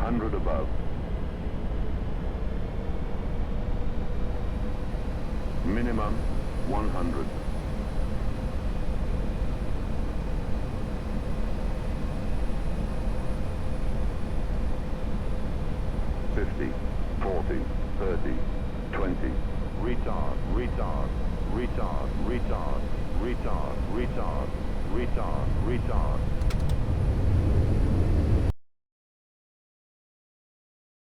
100 above. Minimum 100. $50, $40, $30, $20. Retard, retard, retard, retard, retard, retard, retard, retard.